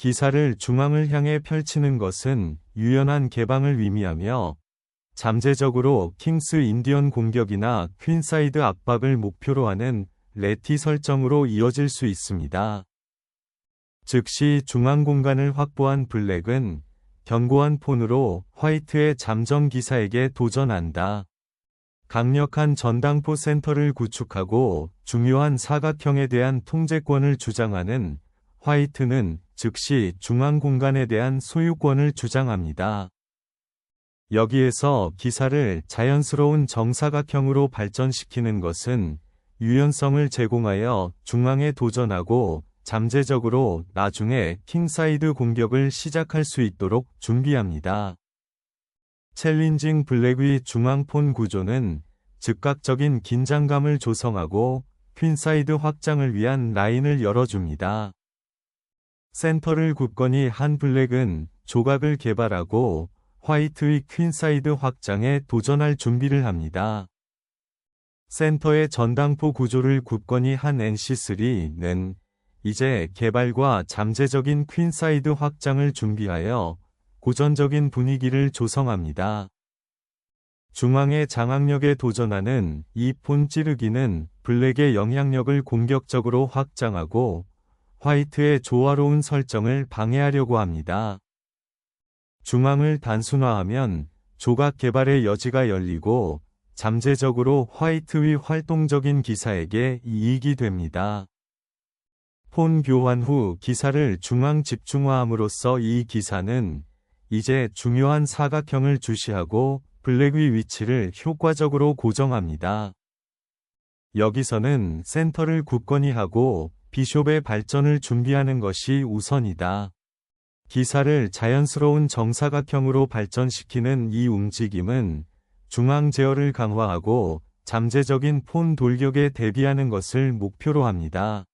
기사를 중앙을 향해 펼치는 것은 유연한 개방을 의미하며 잠재적으로 킹스 인디언 공격이나 퀸사이드 압박을 목표로 하는 레티 설정으로 이어질 수 있습니다. 즉시 중앙 공간을 확보한 블랙은 견고한 폰으로 화이트의 잠정 기사에게 도전한다. 강력한 전당포 센터를 구축하고 중요한 사각형에 대한 통제권을 주장하는 화이트는 즉시 중앙 공간에 대한 소유권을 주장합니다. 여기에서 기사를 자연스러운 정사각형으로 발전시키는 것은 유연성을 제공하여 중앙에 도전하고 잠재적으로 나중에 킹사이드 공격을 시작할 수 있도록 준비합니다. 챌린징 블랙의 중앙폰 구조는 즉각적인 긴장감을 조성하고 퀸사이드 확장을 위한 라인을 열어줍니다. 센터를 굳건히 한 블랙은 조각을 개발하고 화이트의 퀸사이드 확장에 도전할 준비를 합니다. 센터의 전당포 구조를 굳건히 한 NC3는 이제 개발과 잠재적인 퀸사이드 확장을 준비하여 고전적인 분위기를 조성합니다. 중앙의 장악력에 도전하는 이 폰 찌르기는 블랙의 영향력을 공격적으로 확장하고 화이트의 조화로운 설정을 방해하려고 합니다. 중앙을 단순화하면 조각 개발의 여지가 열리고 잠재적으로 화이트의 활동적인 기사에게 이익이 됩니다. 폰 교환 후 기사를 중앙 집중화함으로써 이 기사는 이제 중요한 사각형을 주시하고 블랙의 위치를 효과적으로 고정합니다. 여기서는 센터를 굳건히 하고 비숍의 발전을 준비하는 것이 우선이다. 기사를 자연스러운 정사각형으로 발전시키는 이 움직임은 중앙 제어를 강화하고 잠재적인 폰 돌격에 대비하는 것을 목표로 합니다.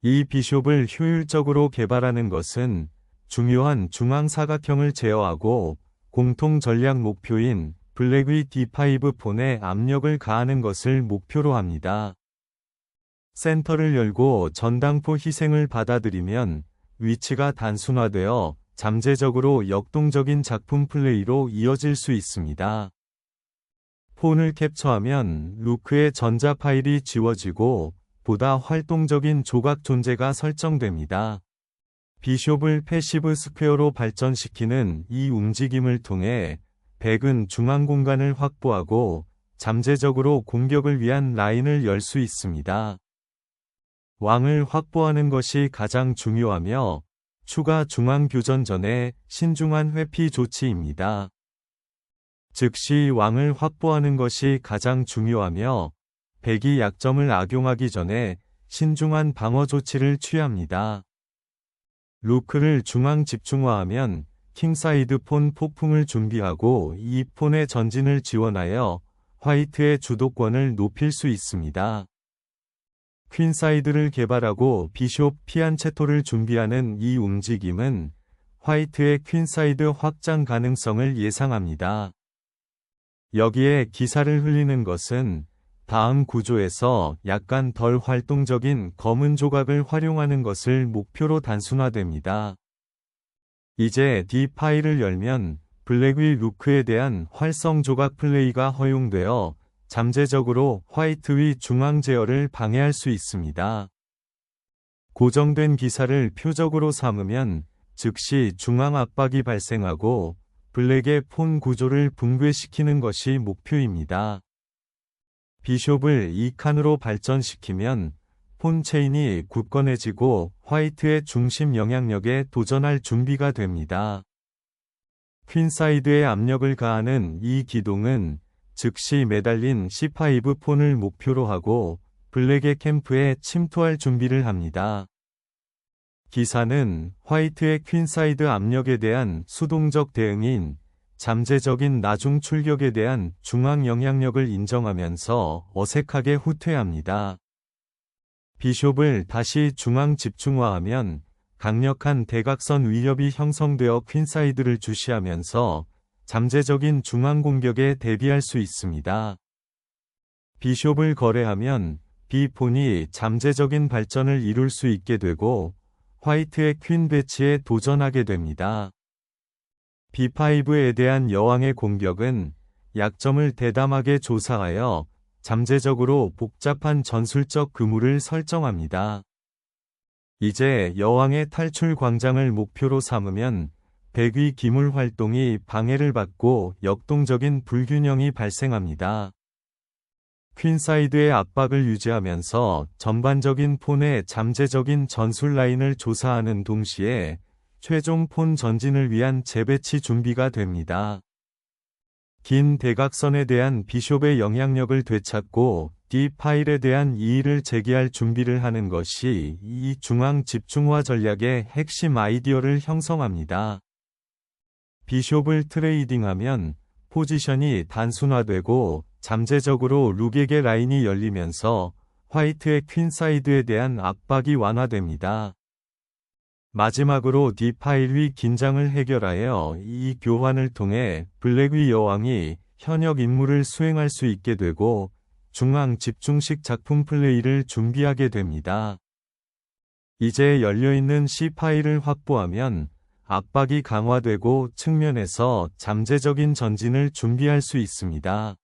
이 비숍을 효율적으로 개발하는 것은 중요한 중앙 사각형을 제어하고 공통 전략 목표인 블랙의 D5 폰에 압력을 가하는 것을 목표로 합니다. 센터를 열고 전당포 희생을 받아들이면 위치가 단순화되어 잠재적으로 역동적인 작품 플레이로 이어질 수 있습니다. 폰을 캡처하면 루크의 전자 파일이 지워지고 보다 활동적인 조각 존재가 설정됩니다. 비숍을 패시브 스퀘어로 발전시키는 이 움직임을 통해 백은 중앙 공간을 확보하고 잠재적으로 공격을 위한 라인을 열 수 있습니다. 왕을 확보하는 것이 가장 중요하며 추가 중앙 교전 전에 신중한 회피 조치입니다. 즉시 왕을 확보하는 것이 가장 중요하며 백이 약점을 악용하기 전에 신중한 방어 조치를 취합니다. 루크를 중앙 집중화하면 킹사이드 폰 폭풍을 준비하고 이 폰의 전진을 지원하여 화이트의 주도권을 높일 수 있습니다. 퀸사이드를 개발하고 비숍 피안체토를 준비하는 이 움직임은 화이트의 퀸사이드 확장 가능성을 예상합니다. 여기에 기사를 흘리는 것은 다음 구조에서 약간 덜 활동적인 검은 조각을 활용하는 것을 목표로 단순화됩니다. 이제 D 파일을 열면 블랙의 루크에 대한 활성 조각 플레이가 허용되어 잠재적으로 화이트의 중앙 제어를 방해할 수 있습니다. 고정된 기사를 표적으로 삼으면 즉시 중앙 압박이 발생하고 블랙의 폰 구조를 붕괴시키는 것이 목표입니다. 비숍을 2칸으로 발전시키면 폰 체인이 굳건해지고 화이트의 중심 영향력에 도전할 준비가 됩니다. 퀸사이드에 압력을 가하는 이 기동은 즉시 매달린 C5 폰을 목표로 하고 블랙의 캠프에 침투할 준비를 합니다. 기사는 화이트의 퀸사이드 압력에 대한 수동적 대응인 잠재적인 나중 출격에 대한 중앙 영향력을 인정하면서 어색하게 후퇴합니다. 비숍을 다시 중앙 집중화하면 강력한 대각선 위협이 형성되어 퀸사이드를 주시하면서 잠재적인 중앙 공격에 대비할 수 있습니다. 비숍을 거래하면 B폰이 잠재적인 발전을 이룰 수 있게 되고 화이트의 퀸 배치에 도전하게 됩니다. B5에 대한 여왕의 공격은 약점을 대담하게 조사하여 잠재적으로 복잡한 전술적 그물을 설정합니다. 이제 여왕의 탈출 광장을 목표로 삼으면 백위 기물 활동이 방해를 받고 역동적인 불균형이 발생합니다. 퀸사이드의 압박을 유지하면서 전반적인 폰의 잠재적인 전술 라인을 조사하는 동시에 최종 폰 전진을 위한 재배치 준비가 됩니다. 긴 대각선에 대한 비숍의 영향력을 되찾고 D 파일에 대한 이의를 제기할 준비를 하는 것이 이 중앙 집중화 전략의 핵심 아이디어를 형성합니다. 비숍을 트레이딩하면 포지션이 단순화되고 잠재적으로 룩에게 라인이 열리면서 화이트의 퀸사이드에 대한 압박이 완화됩니다. 마지막으로 D 파일 위 긴장을 해결하여 이 교환을 통해 블랙위 여왕이 현역 임무를 수행할 수 있게 되고 중앙 집중식 작품 플레이를 준비하게 됩니다. 이제 열려있는 C 파일을 확보하면 압박이 강화되고 측면에서 잠재적인 전진을 준비할 수 있습니다.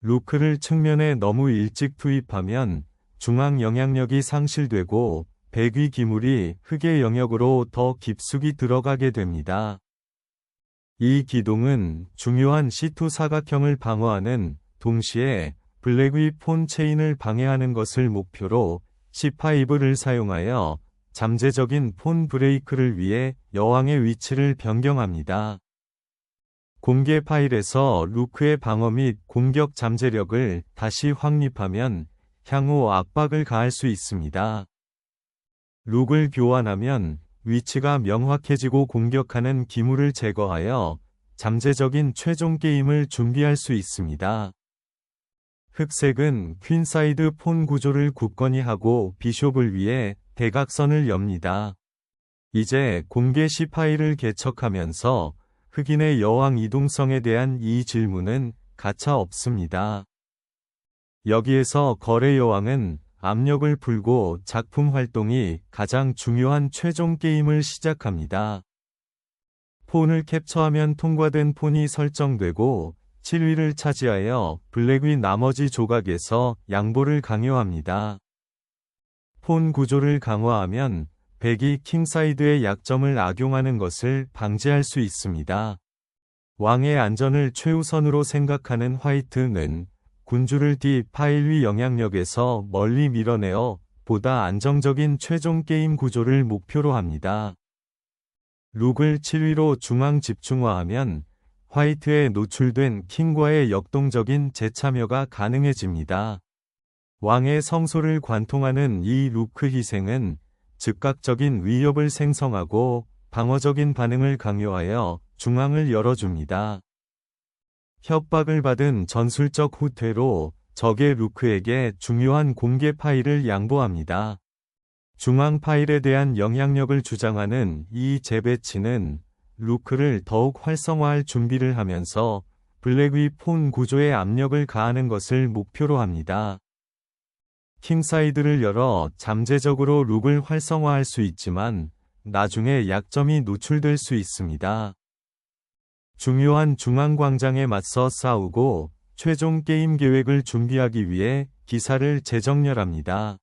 루크를 측면에 너무 일찍 투입하면 중앙 영향력이 상실되고 백위 기물이 흑의 영역으로 더 깊숙이 들어가게 됩니다. 이 기동은 중요한 C2 사각형을 방어하는 동시에 블랙위 폰 체인을 방해하는 것을 목표로 C5를 사용하여 잠재적인 폰 브레이크를 위해 여왕의 위치를 변경합니다. 공개 파일에서 루크의 방어 및 공격 잠재력을 다시 확립하면 향후 압박을 가할 수 있습니다. 룩을 교환하면 위치가 명확해지고 공격하는 기물을 제거하여 잠재적인 최종 게임을 준비할 수 있습니다. 흑색은 퀸사이드 폰 구조를 굳건히 하고 비숍을 위해 대각선을 엽니다. 이제 공개 C 파일을 개척하면서 흑인의 여왕 이동성에 대한 이 질문은 가차 없습니다. 여기에서 거래 여왕은 압력을 풀고 작품 활동이 가장 중요한 최종 게임을 시작합니다. 폰을 캡처하면 통과된 폰이 설정되고 7위를 차지하여 블랙위 나머지 조각에서 양보를 강요합니다. 폰 구조를 강화하면 백이 킹사이드의 약점을 악용하는 것을 방지할 수 있습니다. 왕의 안전을 최우선으로 생각하는 화이트는 군주를 D 파일 위 영향력에서 멀리 밀어내어 보다 안정적인 최종 게임 구조를 목표로 합니다. 룩을 7위로 중앙 집중화하면 화이트에 노출된 킹과의 역동적인 재참여가 가능해집니다. 왕의 성소를 관통하는 이 루크 희생은 즉각적인 위협을 생성하고 방어적인 반응을 강요하여 중앙을 열어줍니다. 협박을 받은 전술적 후퇴로 적의 루크에게 중요한 공개 파일을 양보합니다. 중앙 파일에 대한 영향력을 주장하는 이 재배치는 루크를 더욱 활성화할 준비를 하면서 블랙위 폰 구조에 압력을 가하는 것을 목표로 합니다. 킹사이드를 열어 잠재적으로 룩을 활성화할 수 있지만 나중에 약점이 노출될 수 있습니다. 중요한 중앙광장에 맞서 싸우고 최종 게임 계획을 준비하기 위해 기사를 재정렬합니다.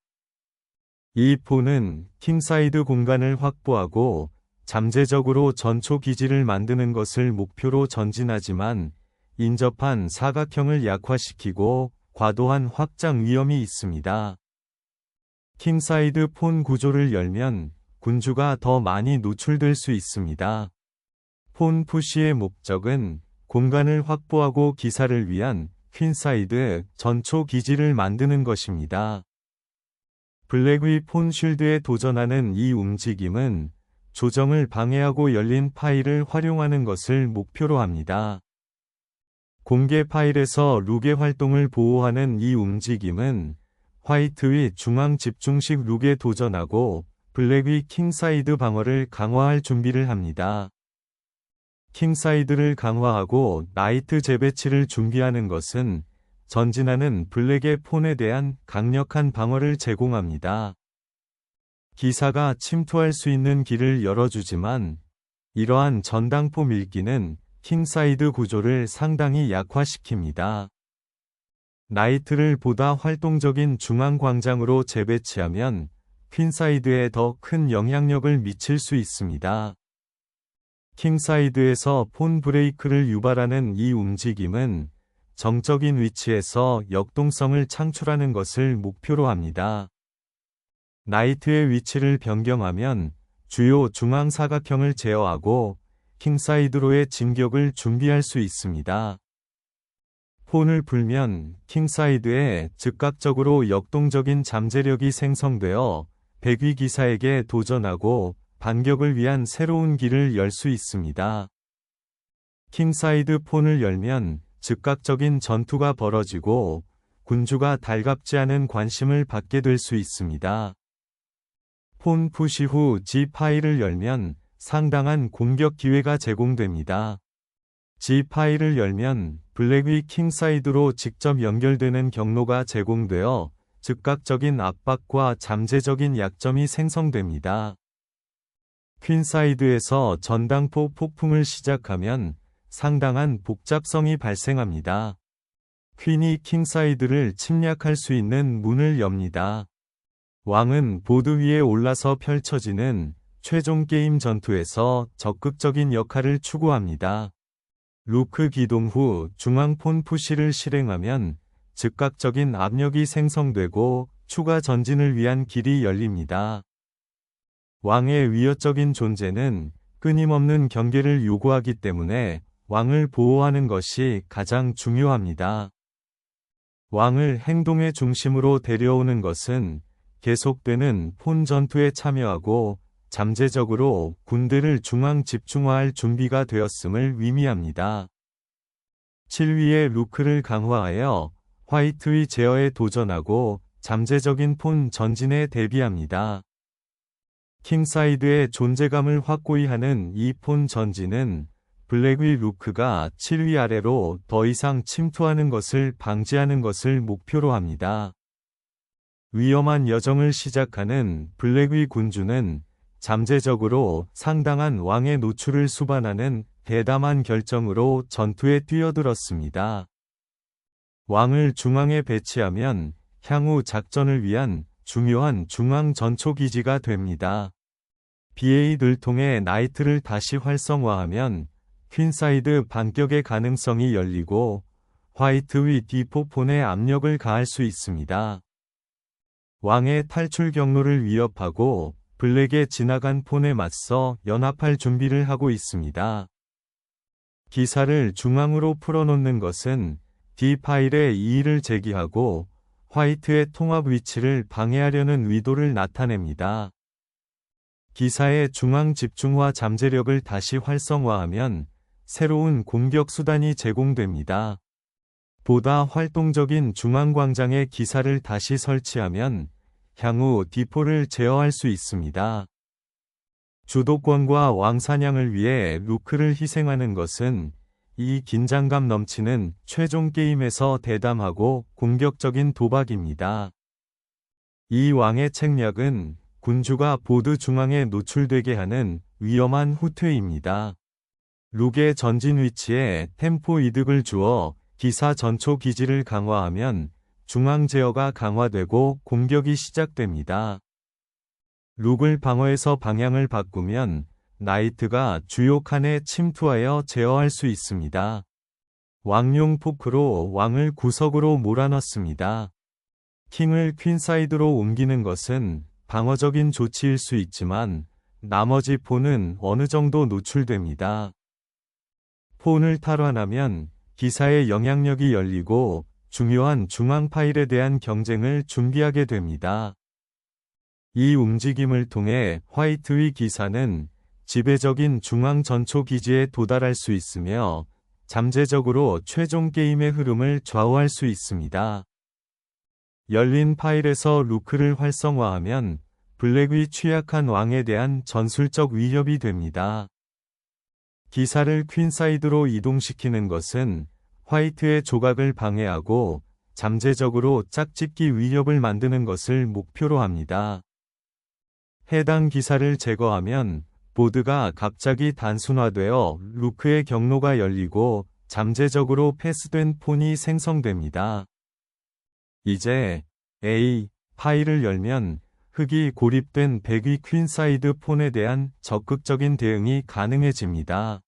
이 폰은 킹사이드 공간을 확보하고 잠재적으로 전초 기지를 만드는 것을 목표로 전진하지만 인접한 사각형을 약화시키고 과도한 확장 위험이 있습니다. 킹사이드 폰 구조를 열면 군주가 더 많이 노출될 수 있습니다. 폰 푸시의 목적은 공간을 확보하고 기사를 위한 퀸사이드 전초 기지를 만드는 것입니다. 블랙위 폰 쉴드에 도전하는 이 움직임은 조정을 방해하고 열린 파일을 활용하는 것을 목표로 합니다. 공개 파일에서 룩의 활동을 보호하는 이 움직임은 화이트위 중앙 집중식 룩에 도전하고 블랙위 킹사이드 방어를 강화할 준비를 합니다. 킹사이드를 강화하고 나이트 재배치를 준비하는 것은 전진하는 블랙의 폰에 대한 강력한 방어를 제공합니다. 기사가 침투할 수 있는 길을 열어주지만 이러한 전당포 밀기는 킹사이드 구조를 상당히 약화시킵니다. 나이트를 보다 활동적인 중앙 광장으로 재배치하면 퀸사이드에 더 큰 영향력을 미칠 수 있습니다. 킹사이드에서 폰 브레이크를 유발하는 이 움직임은 정적인 위치에서 역동성을 창출하는 것을 목표로 합니다. 나이트의 위치를 변경하면 주요 중앙 사각형을 제어하고 킹사이드로의 진격을 준비할 수 있습니다. 폰을 풀면 킹사이드에 즉각적으로 역동적인 잠재력이 생성되어 백위 기사에게 도전하고 반격을 위한 새로운 길을 열 수 있습니다. 킹사이드 폰을 열면 즉각적인 전투가 벌어지고 군주가 달갑지 않은 관심을 받게 될 수 있습니다. 폰 푸시 후 G 파일을 열면 상당한 공격 기회가 제공됩니다. G 파일을 열면 블랙이 킹사이드로 직접 연결되는 경로가 제공되어 즉각적인 압박과 잠재적인 약점이 생성됩니다. 퀸사이드에서 전당포 폭풍을 시작하면 상당한 복잡성이 발생합니다. 퀸이 킹사이드를 침략할 수 있는 문을 엽니다. 왕은 보드 위에 올라서 펼쳐지는 최종 게임 전투에서 적극적인 역할을 추구합니다. 루크 기동 후 중앙 폰 푸시를 실행하면 즉각적인 압력이 생성되고 추가 전진을 위한 길이 열립니다. 왕의 위협적인 존재는 끊임없는 경계를 요구하기 때문에 왕을 보호하는 것이 가장 중요합니다. 왕을 행동의 중심으로 데려오는 것은 계속되는 폰 전투에 참여하고 잠재적으로 군대를 중앙 집중화할 준비가 되었음을 의미합니다. 7위의 루크를 강화하여 화이트의 제어에 도전하고 잠재적인 폰 전진에 대비합니다. 킹사이드의 존재감을 확고히 하는 이 폰 전진은 블랙의 루크가 7위 아래로 더 이상 침투하는 것을 방지하는 것을 목표로 합니다. 위험한 여정을 시작하는 블랙의 군주는 잠재적으로 상당한 왕의 노출을 수반하는 대담한 결정으로 전투에 뛰어들었습니다. 왕을 중앙에 배치하면 향후 작전을 위한 중요한 중앙 전초 기지가 됩니다. BA를 통해 나이트를 다시 활성화하면 퀸사이드 반격의 가능성이 열리고 화이트의 D4 폰에 압력을 가할 수 있습니다. 왕의 탈출 경로를 위협하고 블랙에 지나간 폰에 맞서 연합할 준비를 하고 있습니다. 기사를 중앙으로 풀어놓는 것은 D 파일에 이의를 제기하고 화이트의 통합 위치를 방해하려는 의도를 나타냅니다. 기사의 중앙 집중화 잠재력을 다시 활성화하면 새로운 공격 수단이 제공됩니다. 보다 활동적인 중앙광장에 기사를 다시 설치하면 향후 D4를 제어할 수 있습니다. 주도권과 왕사냥을 위해 루크를 희생하는 것은 이 긴장감 넘치는 최종 게임에서 대담하고 공격적인 도박입니다. 이 왕의 책략은 군주가 보드 중앙에 노출되게 하는 위험한 후퇴입니다. 룩의 전진 위치에 템포 이득을 주어 기사 전초 기지를 강화하면 중앙 제어가 강화되고 공격이 시작됩니다. 룩을 방어해서 방향을 바꾸면 나이트가 주요 칸에 침투하여 제어할 수 있습니다. 왕용 포크로 왕을 구석으로 몰아넣습니다. 킹을 퀸사이드로 옮기는 것은 방어적인 조치일 수 있지만 나머지 폰은 어느 정도 노출됩니다. 폰을 탈환하면 기사의 영향력이 열리고 중요한 중앙 파일에 대한 경쟁을 준비하게 됩니다. 이 움직임을 통해 화이트의 기사는 지배적인 중앙 전초 기지에 도달할 수 있으며 잠재적으로 최종 게임의 흐름을 좌우할 수 있습니다. 열린 파일에서 루크를 활성화하면 블랙의 취약한 왕에 대한 전술적 위협이 됩니다. 기사를 퀸사이드로 이동시키는 것은 화이트의 조각을 방해하고 잠재적으로 짝짓기 위협을 만드는 것을 목표로 합니다. 해당 기사를 제거하면 보드가 갑자기 단순화되어 루크의 경로가 열리고 잠재적으로 패스된 폰이 생성됩니다. 이제 A 파일을 열면 흙이 고립된 백위 퀸사이드 폰에 대한 적극적인 대응이 가능해집니다.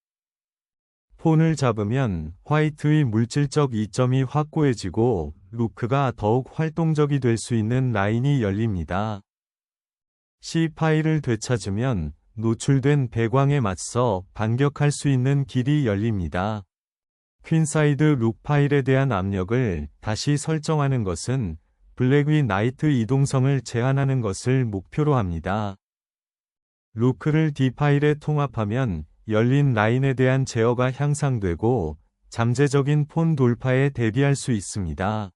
폰을 잡으면 화이트의 물질적 이점이 확고해지고 루크가 더욱 활동적이 될 수 있는 라인이 열립니다. C 파일을 되찾으면 노출된 배광에 맞서 반격할 수 있는 길이 열립니다. 퀸사이드 룩 파일에 대한 압력을 다시 설정하는 것은 블랙 위 나이트 이동성을 제한하는 것을 목표로 합니다. 루크를 D 파일에 통합하면 열린 라인에 대한 제어가 향상되고 잠재적인 폰 돌파에 대비할 수 있습니다.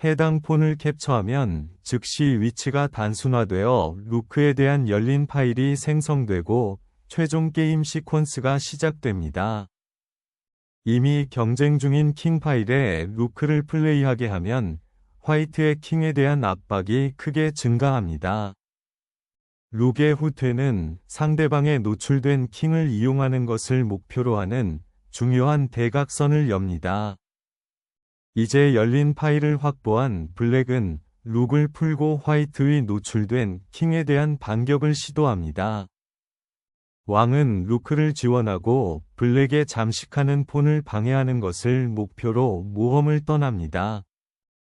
해당 폰을 캡처하면 즉시 위치가 단순화되어 루크에 대한 열린 파일이 생성되고 최종 게임 시퀀스가 시작됩니다. 이미 경쟁 중인 킹 파일에 루크를 플레이하게 하면 화이트의 킹에 대한 압박이 크게 증가합니다. 룩의 후퇴는 상대방의 노출된 킹을 이용하는 것을 목표로 하는 중요한 대각선을 엽니다. 이제 열린 파일을 확보한 블랙은 룩을 풀고 화이트의 노출된 킹에 대한 반격을 시도합니다. 왕은 루크를 지원하고 블랙의 잠식하는 폰을 방해하는 것을 목표로 모험을 떠납니다.